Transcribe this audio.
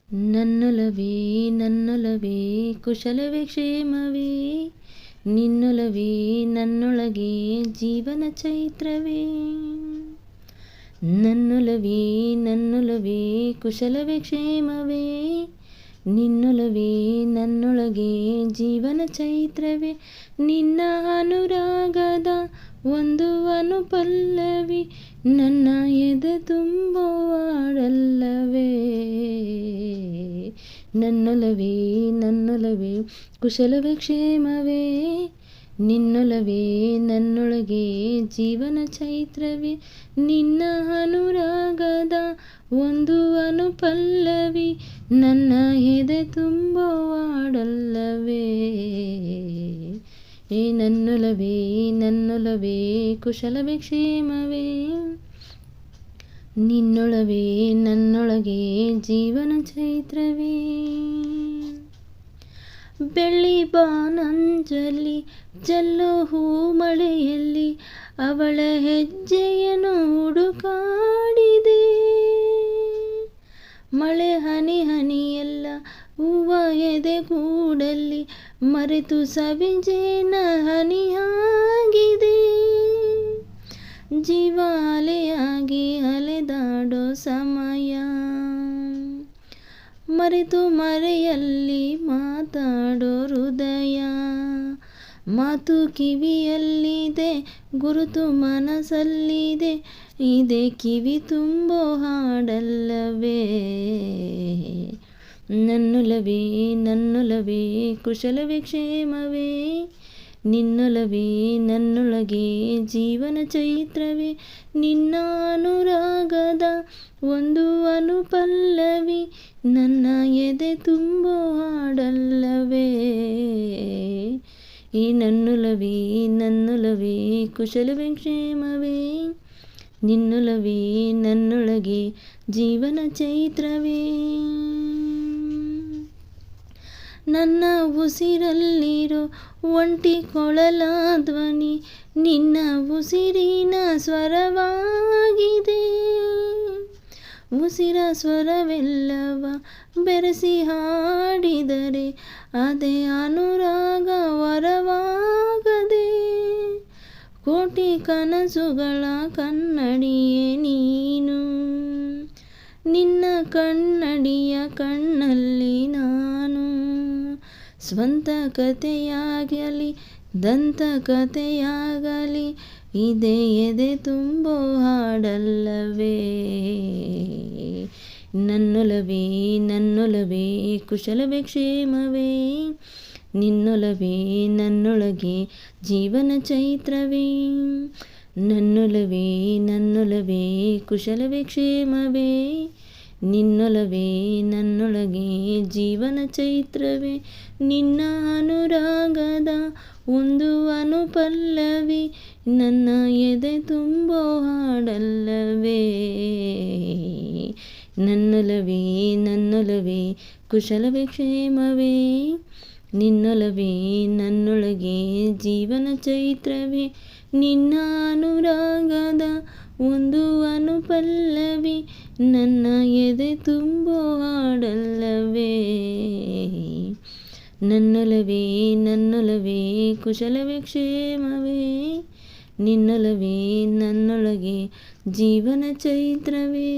ನನ್ನೊಲವೇ ನನ್ನೊಲವೇ ಕುಶಲವೇ ಕ್ಷೇಮವೇ, ನಿನ್ನೊಲವೇ ನನ್ನೊಳಗೆ ಜೀವನ ಚೈತ್ರವೇ. ನನ್ನೊಲವೇ ನನ್ನೊಲವೇ ಕುಶಲವೇ ಕ್ಷೇಮವೇ, ನಿನ್ನೊಲವೇ ನನ್ನೊಳಗೆ ಜೀವನ ಚೈತ್ರವೇ. ನಿನ್ನ ಅನುರಾಗದ ಒಂದು ಅನುಪಲ್ಲವಿ ನನ್ನ ಎದೆ ತುಂಬುವಾಡಲ್ಲವೇ. ನನ್ನೊಲವೇ ನನ್ನೊಲವೇ ಕುಶಲವೇ ಕ್ಷೇಮವೇ, ನಿನ್ನೊಲವೇ ನನ್ನೊಳಗೆ ಜೀವನ ಚೈತ್ರವೇ. ನಿನ್ನ ಅನುರಾಗದ ಒಂದು ಅನುಪಲ್ಲವಿ ನನ್ನ ಎದೆ ತುಂಬುವಾಡಲ್ಲವೇ. ನನ್ನೊಲವೇ ನನ್ನೊಲವೇ ಕುಶಲವೇ ಕ್ಷೇಮವೇ, ನಿನ್ನೊಲವೇ ನನ್ನೊಳಗೆ ಜೀವನ ಚೈತ್ರವೇ. ಬೆಳ್ಳಿ ಬಾನಂಜಲಿ ಜಲ್ಲೋ ಹೂ ಮಳೆಯಲ್ಲಿ ಅವಳ ಹೆಜ್ಜೆಯನ್ನು ಹುಡುಕಾಡಿದೆ. ಮಳೆ ಹನಿ ಹನಿಯೆಲ್ಲ ಹೂವ ಎದೆಗೂಡಲ್ಲಿ ಮರೆತು ಸವಿಜೇನ ಹನಿಯಾಗಿದೆ. ಜೀವ ಅಲೆಯಾಗಿ ಅಲೆದಾಡೋ ಸಮಯ ಮರೆತು ಮರೆಯಲ್ಲಿ ಮಾತಾಡೋ ಹೃದಯ. ಮಾತು ಕಿವಿಯಲ್ಲಿದೆ ಗುರುತು ಮನಸ್ಸಲ್ಲಿದೆ, ಇದೆ ಕಿವಿ ತುಂಬೋ ಹಾಡಲ್ಲವೇ. ನನ್ನೊಲವೇ ನನ್ನೊಲವೇ ಕುಶಲವೇ ಕ್ಷೇಮವೇ, ನಿನ್ನೊಲವೇ ನನ್ನೊಳಗೆ ಜೀವನ ಚೈತ್ರವೇ. ನಿನ್ನ ಅನುರಾಗದ ಒಂದು ಅನುಪಲ್ಲವಿ ನನ್ನ ಎದೆ ತುಂಬೋ ಹಾಡಲ್ಲವೇ. ನನ್ನೊಲವೇ ನನ್ನೊಲವೇ ಕುಶಲವೇ ಕ್ಷೇಮವೇ, ನಿನ್ನೊಲವೇ ನನ್ನೊಳಗೆ ಜೀವನ ಚೈತ್ರವೇ. ನನ್ನ ಉಸಿರಲ್ಲಿರೋ ಒಂಟಿ ಕೊಳಲ ಧ್ವನಿ ನಿನ್ನ ಉಸಿರಿನ ಸ್ವರವಾಗಿದೆ. ಉಸಿರ ಸ್ವರವೆಲ್ಲವ ಬೆರೆಸಿ ಹಾಡಿದರೆ ಅದೇ ಅನುರಾಗ ವರವಾಗದೆ. ಕೋಟಿ ಕನಸುಗಳ ಕನ್ನಡಿಯೇ ನೀನು, ನಿನ್ನ ಕನ್ನಡಿಯ ಕಣ್ಣಲ್ಲಿ ನಾನು. ಸ್ವಂತ ಕಥೆಯಾಗಲಿ ದಂತ ಕಥೆಯಾಗಲಿ ಇದೇ ಎದೆ ತುಂಬೋ ಹಾಡಲ್ಲವೇ. ನನ್ನೊಲವೇ ನನ್ನೊಲವೇ ಕುಶಲವೇ ಕ್ಷೇಮವೇ, ನಿನ್ನೊಲವೇ ನನ್ನೊಳಗೆ ಜೀವನ ಚೈತ್ರವೇ. ನನ್ನೊಲವೇ ನನ್ನೊಲವೇ ಕುಶಲವೇ ಕ್ಷೇಮವೇ, ನಿನ್ನೊಲವೇ ನನ್ನೊಳಗೆ ಜೀವನ ಚೈತ್ರವೇ. ನಿನ್ನ ಅನುರಾಗದ ಒಂದು ಅನುಪಲ್ಲವಿ ನನ್ನ ಎದೆ ತುಂಬೋ ಹಾಡಲ್ಲವೇ. ನನ್ನೊಲವೇ ನನ್ನೊಲವೇ ಕುಶಲವೇ ಕ್ಷೇಮವೇ, ನಿನ್ನೊಲವೇ ನನ್ನೊಳಗೆ ಜೀವನ ಚೈತ್ರವೇ. ನಿನ್ನ ಅನುರಾಗದ ಒಂದು ಅನುಪಲ್ಲವಿ ನನ್ನ ಎದೆ ತುಂಬೋ ಹಾಡಲ್ಲವೇ. ನನ್ನೊಲವೇ ನನ್ನೊಲವೇ ಕುಶಲವೇ ಕ್ಷೇಮವೇ, ನಿನ್ನೊಲವೇ ನನ್ನೊಳಗೆ ಜೀವನ ಚೈತ್ರವೇ.